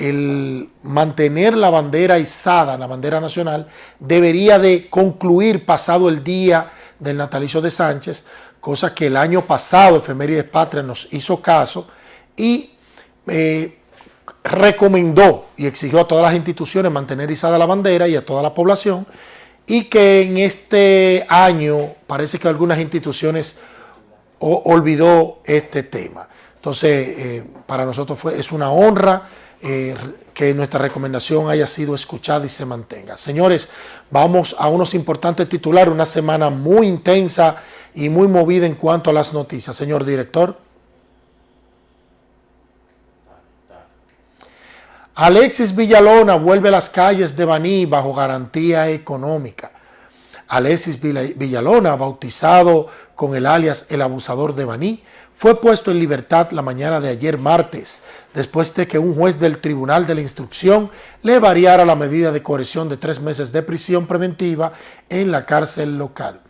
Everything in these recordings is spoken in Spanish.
el mantener la bandera izada, la bandera nacional, debería de concluir pasado el día del natalicio de Sánchez, cosa que el año pasado Efemérides Patria nos hizo caso y recomendó y exigió a todas las instituciones mantener izada la bandera y a toda la población, y que en este año parece que algunas instituciones olvidó este tema. Entonces, para nosotros es una honra que nuestra recomendación haya sido escuchada y se mantenga. Señores, vamos a unos importantes titulares, una semana muy intensa y muy movida en cuanto a las noticias. Señor director. Alexis Villalona vuelve a las calles de Baní bajo garantía económica. Alexis Villalona, bautizado con el alias El Abusador de Baní, fue puesto en libertad la mañana de ayer martes, después de que un juez del Tribunal de la Instrucción le variara la medida de coerción de 3 meses de prisión preventiva en la cárcel local.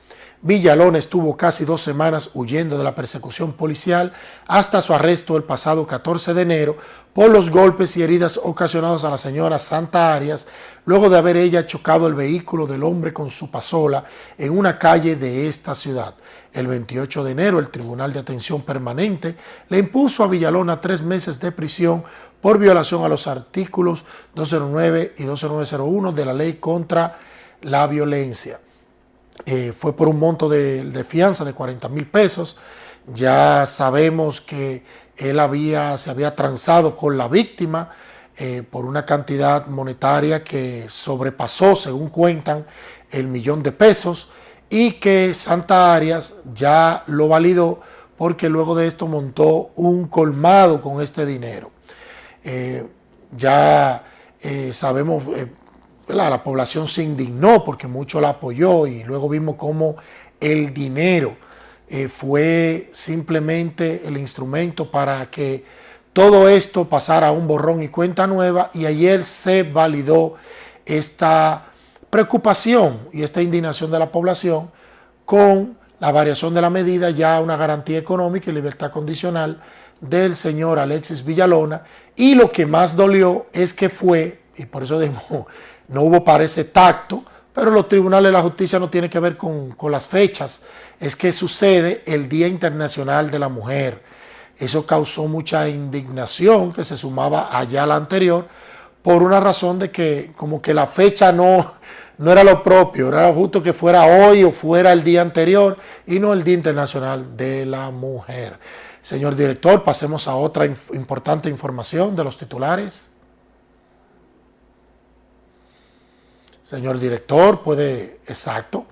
Villalona estuvo casi 2 semanas huyendo de la persecución policial hasta su arresto el pasado 14 de enero por los golpes y heridas ocasionados a la señora Santa Arias, luego de haber ella chocado el vehículo del hombre con su pasola en una calle de esta ciudad. El 28 de enero, el Tribunal de Atención Permanente le impuso a Villalona 3 meses de prisión por violación a los artículos 209 y 20901 de la Ley contra la Violencia. Fue por un monto de fianza de 40,000 pesos. Ya sabemos que él se había transado con la víctima por una cantidad monetaria que sobrepasó, según cuentan, el 1,000,000 de pesos, y que Santa Arias ya lo validó porque luego de esto montó un colmado con este dinero. Sabemos, la población se indignó porque mucho la apoyó, y luego vimos cómo el dinero fue simplemente el instrumento para que todo esto pasara a un borrón y cuenta nueva, y ayer se validó esta preocupación y esta indignación de la población con la variación de la medida, ya una garantía económica y libertad condicional del señor Alexis Villalona. Y lo que más dolió es que fue, y por eso no hubo parece tacto, pero los tribunales de la justicia no tienen que ver con las fechas, es que sucede el Día Internacional de la Mujer. Eso causó mucha indignación que se sumaba allá a la anterior, por una razón de que como que la fecha no era lo propio, era justo que fuera hoy o fuera el día anterior y no el Día Internacional de la Mujer. Señor director, pasemos a otra importante información de los titulares. Señor director, exacto.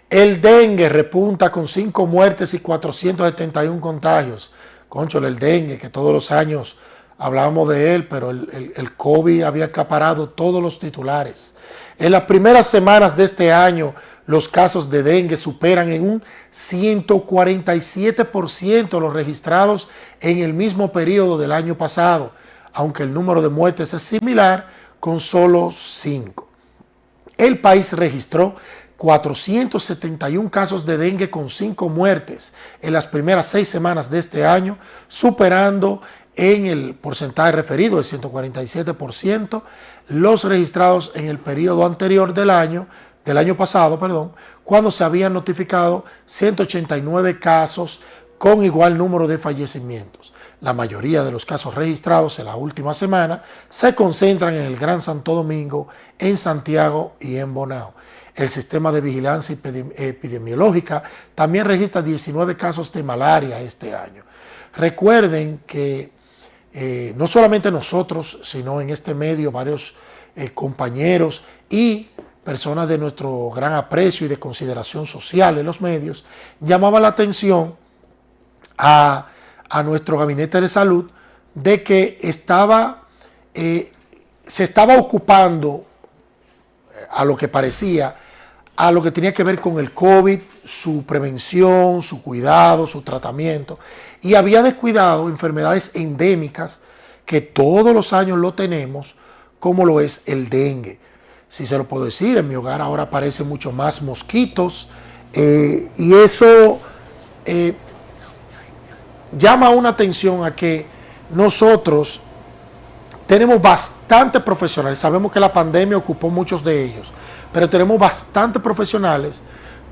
El dengue repunta con 5 muertes y 471 contagios. Cónchale, el dengue, que todos los años hablábamos de él, pero el COVID había acaparado todos los titulares. En las primeras semanas de este año, los casos de dengue superan en un 147% los registrados en el mismo periodo del año pasado, aunque el número de muertes es similar, con solo 5. El país registró 471 casos de dengue con 5 muertes en las primeras 6 semanas de este año, superando en el porcentaje referido del 147% los registrados en el periodo anterior del año pasado, cuando se habían notificado 189 casos con igual número de fallecimientos. La mayoría de los casos registrados en la última semana se concentran en el Gran Santo Domingo, en Santiago y en Bonao. El sistema de vigilancia epidemiológica también registra 19 casos de malaria este año. Recuerden que no solamente nosotros, sino en este medio varios compañeros y personas de nuestro gran aprecio y de consideración social en los medios, llamaban la atención a nuestro gabinete de salud de que se estaba ocupando a lo que parecía, a lo que tenía que ver con el COVID, su prevención, su cuidado, su tratamiento, y había descuidado enfermedades endémicas que todos los años lo tenemos, como lo es el dengue. Si se lo puedo decir, en mi hogar ahora aparecen mucho más mosquitos, y eso llama una atención a que nosotros tenemos bastantes profesionales. Sabemos que la pandemia ocupó muchos de ellos, pero tenemos bastantes profesionales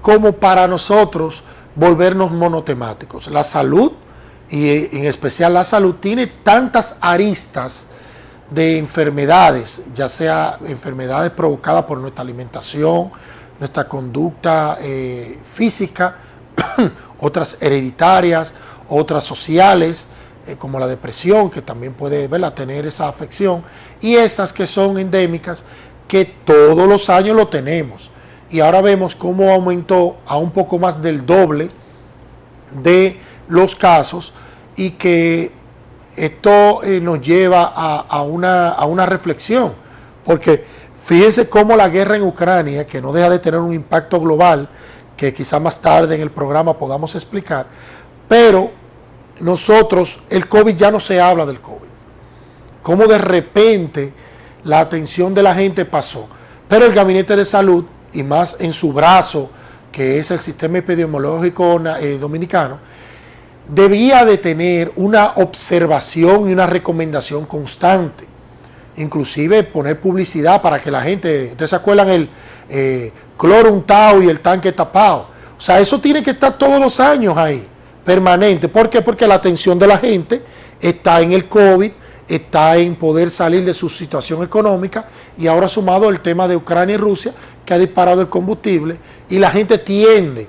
como para nosotros volvernos monotemáticos. La salud, y en especial la salud, tiene tantas aristas de enfermedades, ya sea enfermedades provocadas por nuestra alimentación, nuestra conducta física, otras hereditarias, otras sociales, como la depresión, que también puede, ¿verdad?, tener esa afección, y estas que son endémicas, que todos los años lo tenemos. Y ahora vemos cómo aumentó a un poco más del doble de los casos, y que esto nos lleva a una reflexión, porque fíjense cómo la guerra en Ucrania, que no deja de tener un impacto global, que quizá más tarde en el programa podamos explicar, pero nosotros, el COVID, ya no se habla del COVID, cómo de repente la atención de la gente pasó, pero el Gabinete de Salud, y más en su brazo, que es el Sistema Epidemiológico Dominicano, debía de tener una observación y una recomendación constante, inclusive poner publicidad para que la gente, ustedes se acuerdan el cloro untado y el tanque tapado, o sea, eso tiene que estar todos los años ahí, permanente. ¿Por qué? Porque la atención de la gente está en el COVID, está en poder salir de su situación económica, y ahora sumado el tema de Ucrania y Rusia, que ha disparado el combustible, y la gente tiende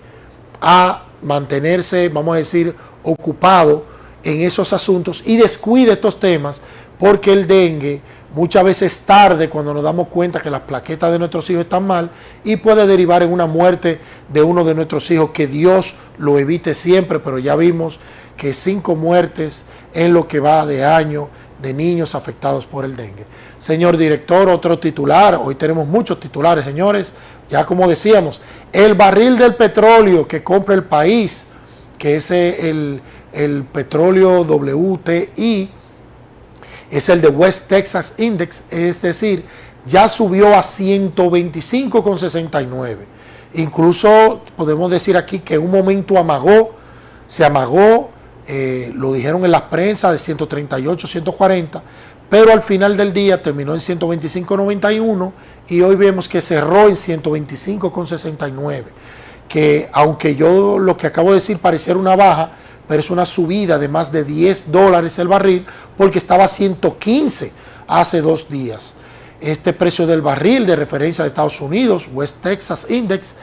a mantenerse, vamos a decir, ocupado en esos asuntos y descuida estos temas, porque el dengue muchas veces es tarde cuando nos damos cuenta que las plaquetas de nuestros hijos están mal, y puede derivar en una muerte de uno de nuestros hijos, que Dios lo evite siempre, pero ya vimos que 5 muertes en lo que va de año de niños afectados por el dengue. Señor director, otro titular. Hoy tenemos muchos titulares, señores. Ya como decíamos, el barril del petróleo que compra el país, que es el petróleo WTI, es el de West Texas Index, es decir, ya subió a 125,69. Incluso podemos decir aquí que en un momento se amagó, lo dijeron en la prensa, de 138, 140, pero al final del día terminó en 125,91, y hoy vemos que cerró en 125,69, que aunque yo lo que acabo de decir pareciera una baja, pero es una subida de más de $10 el barril, porque estaba a 115 hace 2 días. Este precio del barril de referencia de Estados Unidos, West Texas Index,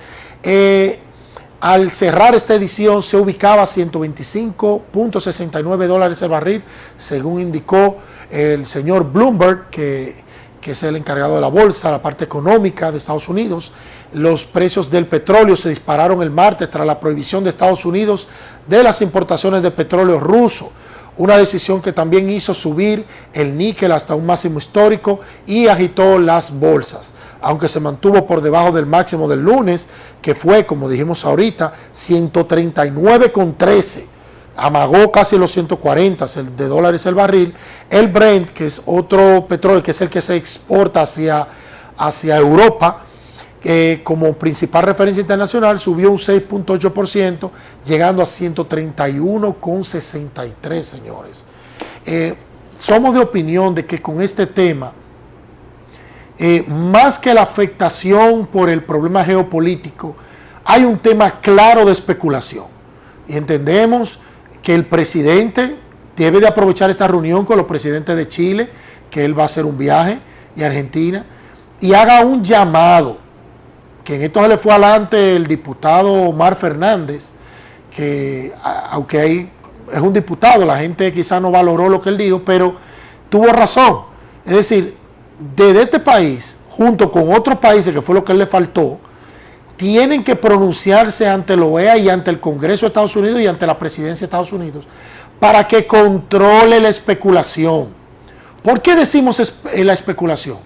al cerrar esta edición se ubicaba a $125,69 el barril, según indicó el señor Bloomberg, que es el encargado de la bolsa, la parte económica de Estados Unidos. Los precios del petróleo se dispararon el martes tras la prohibición de Estados Unidos de las importaciones de petróleo ruso, una decisión que también hizo subir el níquel hasta un máximo histórico y agitó las bolsas, aunque se mantuvo por debajo del máximo del lunes, que fue, como dijimos ahorita, 139,13. Amagó casi los 140 de dólares el barril. El Brent, que es otro petróleo, que es el que se exporta hacia Europa, como principal referencia internacional, subió un 6,8%, llegando a 131,63, señores. Somos de opinión de que con este tema, más que la afectación por el problema geopolítico, hay un tema claro de especulación. Y entendemos que el presidente debe de aprovechar esta reunión con los presidentes de Chile, que él va a hacer un viaje, y Argentina, y haga un llamado, que en esto se le fue adelante el diputado Omar Fernández, que aunque ahí es un diputado, la gente quizás no valoró lo que él dijo, pero tuvo razón. Es decir, desde este país, junto con otros países, que fue lo que él le faltó, tienen que pronunciarse ante la OEA y ante el Congreso de Estados Unidos y ante la Presidencia de Estados Unidos para que controle la especulación. ¿Por qué decimos la especulación?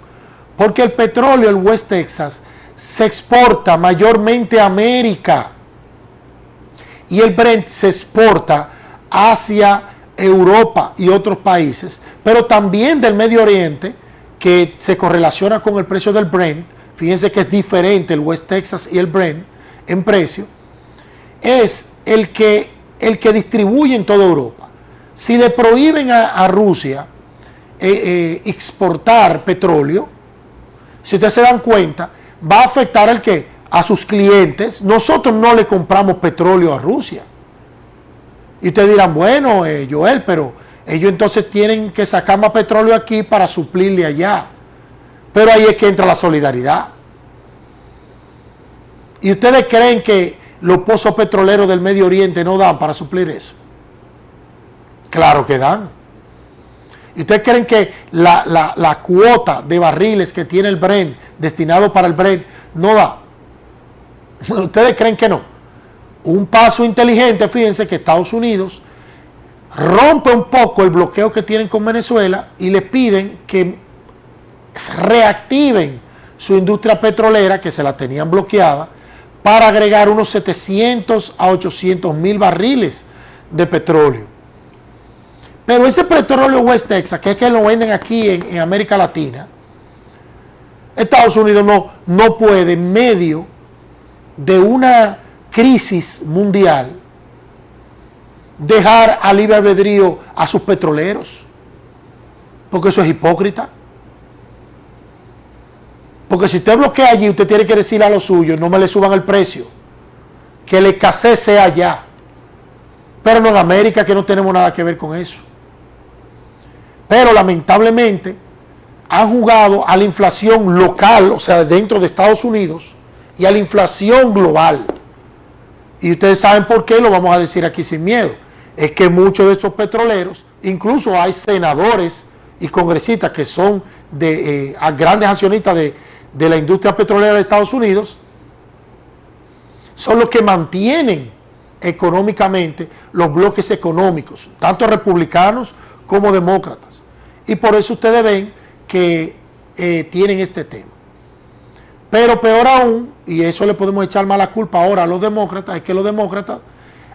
Porque el petróleo, el West Texas, se exporta mayormente a América, y el Brent se exporta hacia Europa y otros países, pero también del Medio Oriente, que se correlaciona con el precio del Brent. Fíjense que es diferente el West Texas y el Brent en precio. Es el que distribuye en toda Europa. Si le prohíben a Rusia exportar petróleo, si ustedes se dan cuenta, va a afectar al qué, a sus clientes. Nosotros no le compramos petróleo a Rusia. Y ustedes dirán, bueno, Joel, pero ellos entonces tienen que sacar más petróleo aquí para suplirle allá. Pero ahí es que entra la solidaridad. ¿Y ustedes creen que los pozos petroleros del Medio Oriente no dan para suplir eso? Claro que dan. ¿Y ustedes creen que la cuota de barriles que tiene el Brent, destinado para el Brent, no da? ¿Ustedes creen que no? Un paso inteligente, fíjense que Estados Unidos rompe un poco el bloqueo que tienen con Venezuela y le piden que reactiven su industria petrolera, que se la tenían bloqueada, para agregar unos 700 a 800 mil barriles de petróleo. Pero ese petróleo West Texas, que es que lo venden aquí en América Latina, Estados Unidos no puede, en medio de una crisis mundial, dejar a libre albedrío a sus petroleros, porque eso es hipócrita. Porque si usted bloquea allí, usted tiene que decirle a los suyos, no me le suban el precio, que la escasez sea allá. Pero no en América, que no tenemos nada que ver con eso. Pero lamentablemente han jugado a la inflación local, o sea, dentro de Estados Unidos, y a la inflación global. Y ustedes saben por qué, lo vamos a decir aquí sin miedo. Es que muchos de estos petroleros, incluso hay senadores y congresistas que son de grandes accionistas de la industria petrolera de Estados Unidos, son los que mantienen económicamente los bloques económicos, tanto republicanos como demócratas. Y por eso ustedes ven que tienen este tema. Pero peor aún, y eso le podemos echar más la culpa ahora a los demócratas, es que los demócratas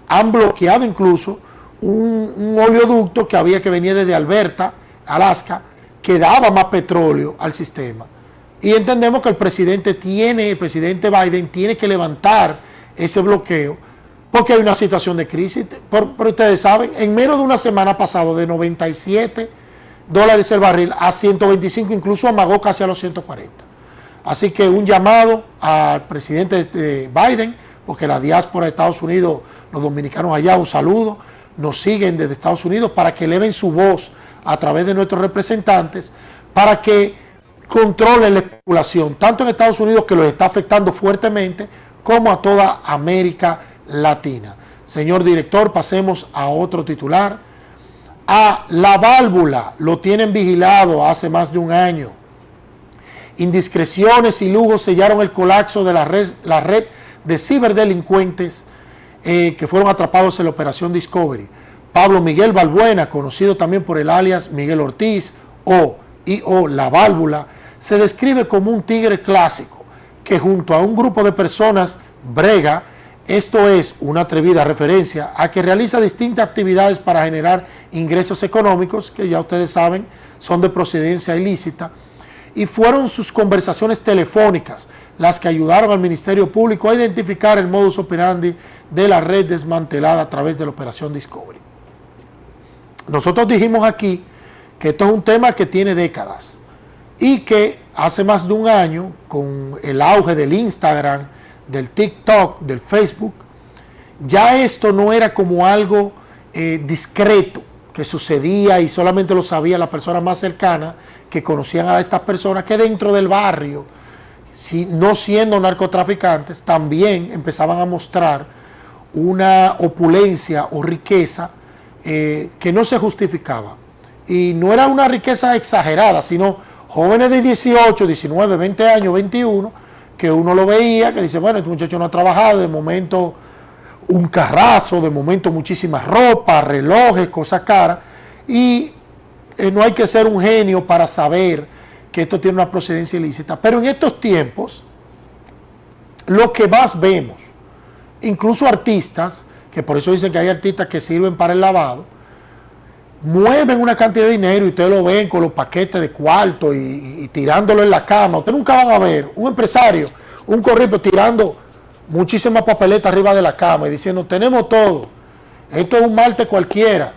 han bloqueado incluso un oleoducto que había, que venía desde Alberta, Alaska, que daba más petróleo al sistema. Y entendemos que el presidente Biden tiene que levantar ese bloqueo porque hay una situación de crisis. Pero ustedes saben, en menos de una semana ha pasado de $97 el barril a 125, incluso amagó casi a los 140. Así que un llamado al presidente Biden, porque la diáspora de Estados Unidos, los dominicanos allá, un saludo, nos siguen desde Estados Unidos, para que eleven su voz a través de nuestros representantes, para que controlen la especulación, tanto en Estados Unidos, que los está afectando fuertemente, como a toda América Latina. Señor director, pasemos a otro titular. La válvula lo tienen vigilado hace más de un año. Indiscreciones y lujos sellaron el colapso de la red de ciberdelincuentes que fueron atrapados en la operación Discovery. Pablo Miguel Balbuena, conocido también por el alias Miguel Ortiz o La Válvula, se describe como un tigre clásico que junto a un grupo de personas brega, esto es una atrevida referencia a que realiza distintas actividades para generar ingresos económicos, que ya ustedes saben son de procedencia ilícita, y fueron sus conversaciones telefónicas las que ayudaron al Ministerio Público a identificar el modus operandi de la red desmantelada a través de la operación Discovery. Nosotros dijimos aquí que esto es un tema que tiene décadas y que hace más de un año, con el auge del Instagram, del TikTok, del Facebook, ya esto no era como algo discreto que sucedía y solamente lo sabía la persona más cercana, que conocían a estas personas, que dentro del barrio, no siendo narcotraficantes, también empezaban a mostrar una opulencia o riqueza que no se justificaba. Y no era una riqueza exagerada, sino jóvenes de 18, 19, 20 años, 21, que uno lo veía, que dice, bueno, este muchacho no ha trabajado, de momento un carrazo, de momento muchísimas ropas, relojes, cosas caras, y no hay que ser un genio para saber que esto tiene una procedencia ilícita. Pero en estos tiempos, lo que más vemos, incluso artistas, que por eso dicen que hay artistas que sirven para el lavado, mueven una cantidad de dinero y ustedes lo ven con los paquetes de cuarto y tirándolo en la cama. Ustedes nunca van a ver un empresario, un corrupto tirando muchísimas papeletas arriba de la cama y diciendo, tenemos todo, esto es un martes cualquiera.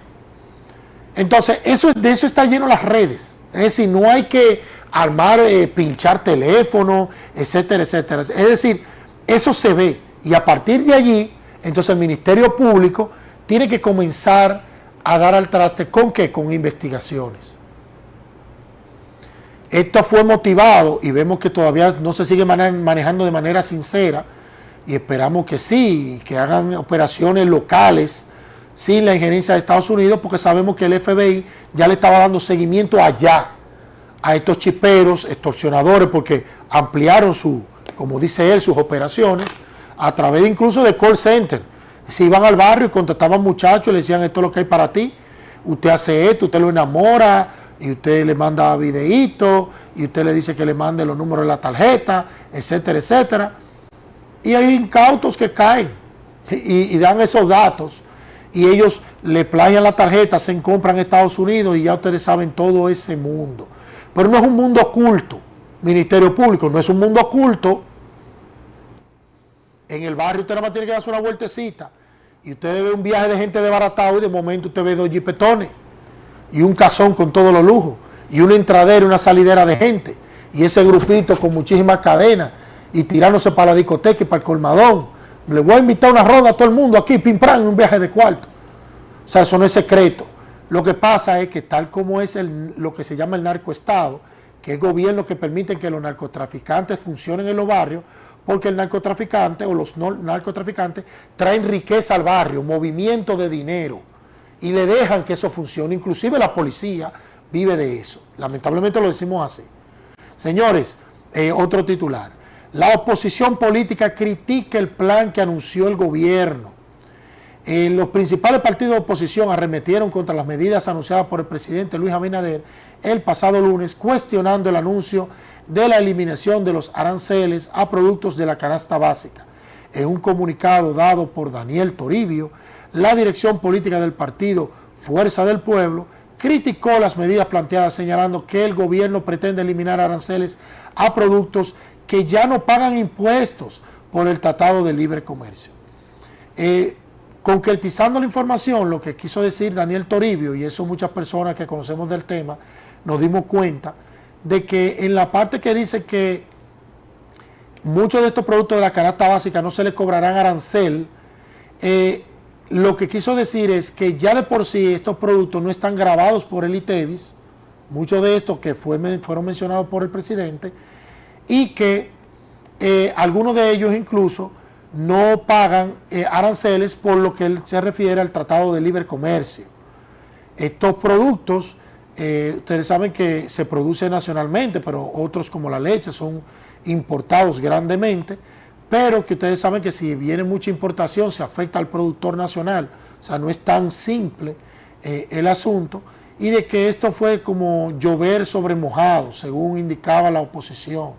Entonces, de eso está lleno las redes. Es decir, no hay que armar, pinchar teléfono, etcétera, etcétera. Es decir, eso se ve. Y a partir de allí, entonces el Ministerio Público tiene que comenzar a dar al traste ¿con qué? Con investigaciones. Esto fue motivado y vemos que todavía no se sigue manejando de manera sincera y esperamos que sí, que hagan operaciones locales sin la injerencia de Estados Unidos, porque sabemos que el FBI ya le estaba dando seguimiento allá a estos chiperos, extorsionadores, porque ampliaron como dice él, sus operaciones a través incluso de call center. Se iban al barrio y contactaban muchachos y le decían: esto es lo que hay para ti, usted hace esto, usted lo enamora y usted le manda videitos y usted le dice que le mande los números de la tarjeta, etcétera, etcétera. Y hay incautos que caen y dan esos datos y ellos le plagian la tarjeta, se compran en Estados Unidos y ya ustedes saben todo ese mundo. Pero no es un mundo oculto, Ministerio Público, no es un mundo oculto. En el barrio usted nada más tiene que darse una vueltecita y usted ve un viaje de gente desbaratado y de momento usted ve 2 jipetones y un casón con todos los lujos y una entradera y una salidera de gente y ese grupito con muchísimas cadenas y tirándose para la discoteca y para el colmadón. Le voy a invitar una ronda a todo el mundo aquí, pim pam, un viaje de cuarto. O sea, eso no es secreto. Lo que pasa es que tal como es lo que se llama el narcoestado, que es gobierno que permite que los narcotraficantes funcionen en los barrios, porque el narcotraficante o los narcotraficantes traen riqueza al barrio, movimiento de dinero, y le dejan que eso funcione. Inclusive la policía vive de eso. Lamentablemente lo decimos así. Señores, otro titular. La oposición política critica el plan que anunció el gobierno. Los principales partidos de oposición arremetieron contra las medidas anunciadas por el presidente Luis Abinader el pasado lunes, cuestionando el anuncio de la eliminación de los aranceles a productos de la canasta básica. En un comunicado dado por Daniel Toribio, la dirección política del partido Fuerza del Pueblo criticó las medidas planteadas, señalando que el gobierno pretende eliminar aranceles a productos que ya no pagan impuestos por el Tratado de Libre Comercio. Concretizando la información, lo que quiso decir Daniel Toribio, y eso muchas personas que conocemos del tema nos dimos cuenta, de que en la parte que dice que muchos de estos productos de la canasta básica no se les cobrarán arancel, lo que quiso decir es que ya de por sí estos productos no están gravados por el ITEVIS, muchos de estos que fueron mencionados por el presidente, y que algunos de ellos incluso no pagan aranceles por lo que él se refiere al Tratado de Libre Comercio. Estos productos, ustedes saben que se producen nacionalmente, pero otros como la leche son importados grandemente, pero que ustedes saben que si viene mucha importación se afecta al productor nacional. O sea, no es tan simple el asunto, y de que esto fue como llover sobre mojado, según indicaba la oposición.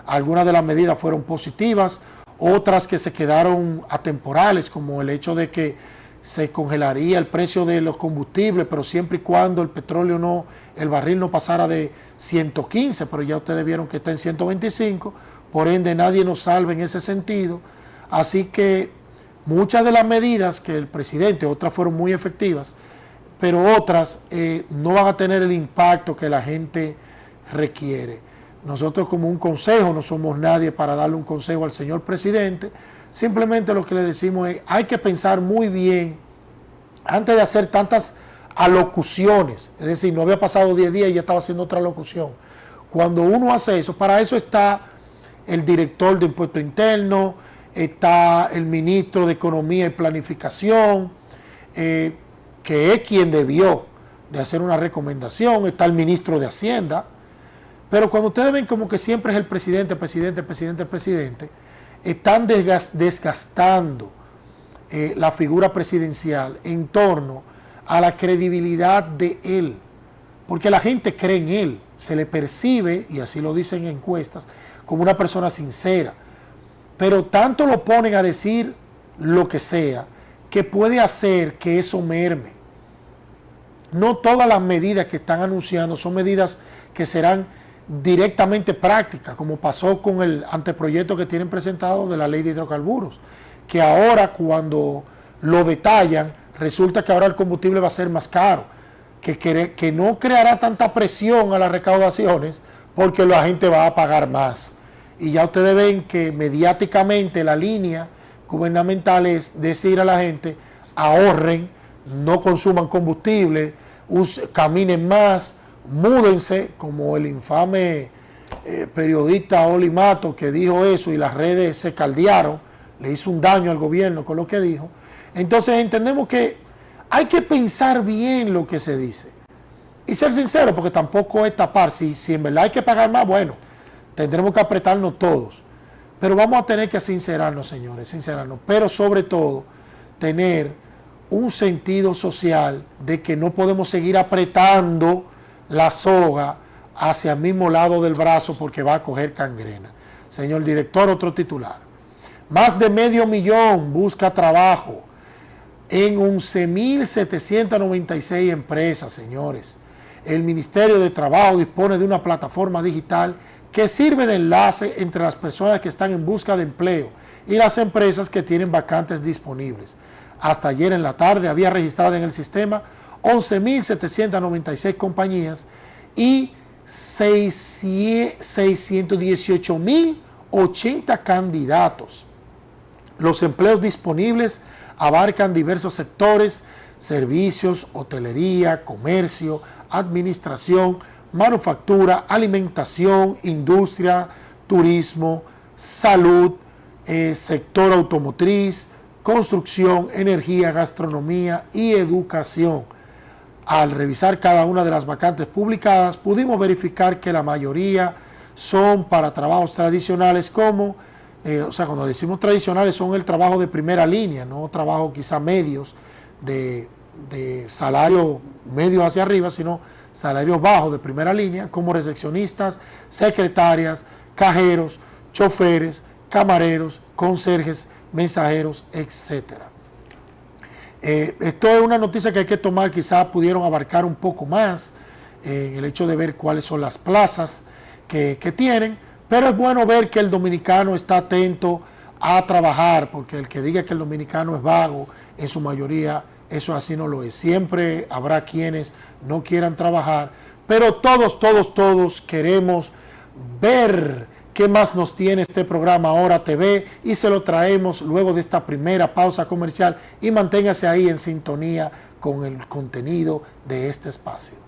Algunas de las medidas fueron positivas, otras que se quedaron atemporales, como el hecho de que se congelaría el precio de los combustibles, pero siempre y cuando el barril no pasara de 115, pero ya ustedes vieron que está en 125, por ende nadie nos salva en ese sentido. Así que muchas de las medidas que el presidente, otras fueron muy efectivas, pero otras no van a tener el impacto que la gente requiere. Nosotros como un consejo, no somos nadie para darle un consejo al señor presidente, simplemente lo que le decimos es: hay que pensar muy bien antes de hacer tantas alocuciones. Es decir, no había pasado 10 días y ya estaba haciendo otra alocución. Cuando uno hace eso, para eso está el director de Impuesto Interno, está el ministro de Economía y Planificación, que es quien debió de hacer una recomendación, está el ministro de Hacienda. Pero cuando ustedes ven como que siempre es el presidente, están desgastando la figura presidencial en torno a la credibilidad de él. Porque la gente cree en él, se le percibe, y así lo dicen en encuestas, como una persona sincera. Pero tanto lo ponen a decir lo que sea, que puede hacer que eso merme. No todas las medidas que están anunciando son medidas que serán directamente prácticas, como pasó con el anteproyecto que tienen presentado de la ley de hidrocarburos, que ahora cuando lo detallan, resulta que ahora el combustible va a ser más caro. que no creará tanta presión a las recaudaciones porque la gente va a pagar más. Y ya ustedes ven que mediáticamente la línea gubernamental es decir a la gente: ahorren, no consuman combustible, caminen más, múdense, como el infame periodista Oli Mato, que dijo eso y las redes se caldearon, le hizo un daño al gobierno con lo que dijo. Entonces entendemos que hay que pensar bien lo que se dice y ser sincero, porque tampoco es tapar. Si en verdad hay que pagar más, bueno, tendremos que apretarnos todos, pero vamos a tener que sincerarnos, señores, sincerarnos, pero sobre todo tener un sentido social de que no podemos seguir apretando la soga hacia el mismo lado del brazo porque va a coger gangrena. Señor director, otro titular. Más de 500,000 busca trabajo en 11.796 empresas, señores. El Ministerio de Trabajo dispone de una plataforma digital que sirve de enlace entre las personas que están en busca de empleo y las empresas que tienen vacantes disponibles. Hasta ayer en la tarde había registrado en el sistema 11.796 compañías y 618.080 candidatos. Los empleos disponibles abarcan diversos sectores: servicios, hotelería, comercio, administración, manufactura, alimentación, industria, turismo, salud, sector automotriz, construcción, energía, gastronomía y educación. Al revisar cada una de las vacantes publicadas, pudimos verificar que la mayoría son para trabajos tradicionales como, cuando decimos tradicionales, son el trabajo de primera línea, no trabajo quizá medios de salario medio hacia arriba, sino salarios bajos de primera línea, como recepcionistas, secretarias, cajeros, choferes, camareros, conserjes, mensajeros, etcétera. Esto es una noticia que hay que tomar, quizás pudieron abarcar un poco más en el hecho de ver cuáles son las plazas que tienen, pero es bueno ver que el dominicano está atento a trabajar, porque el que diga que el dominicano es vago, en su mayoría eso así no lo es. Siempre habrá quienes no quieran trabajar, pero todos queremos ver qué más nos tiene este programa Hora TV, y se lo traemos luego de esta primera pausa comercial, y manténgase ahí en sintonía con el contenido de este espacio.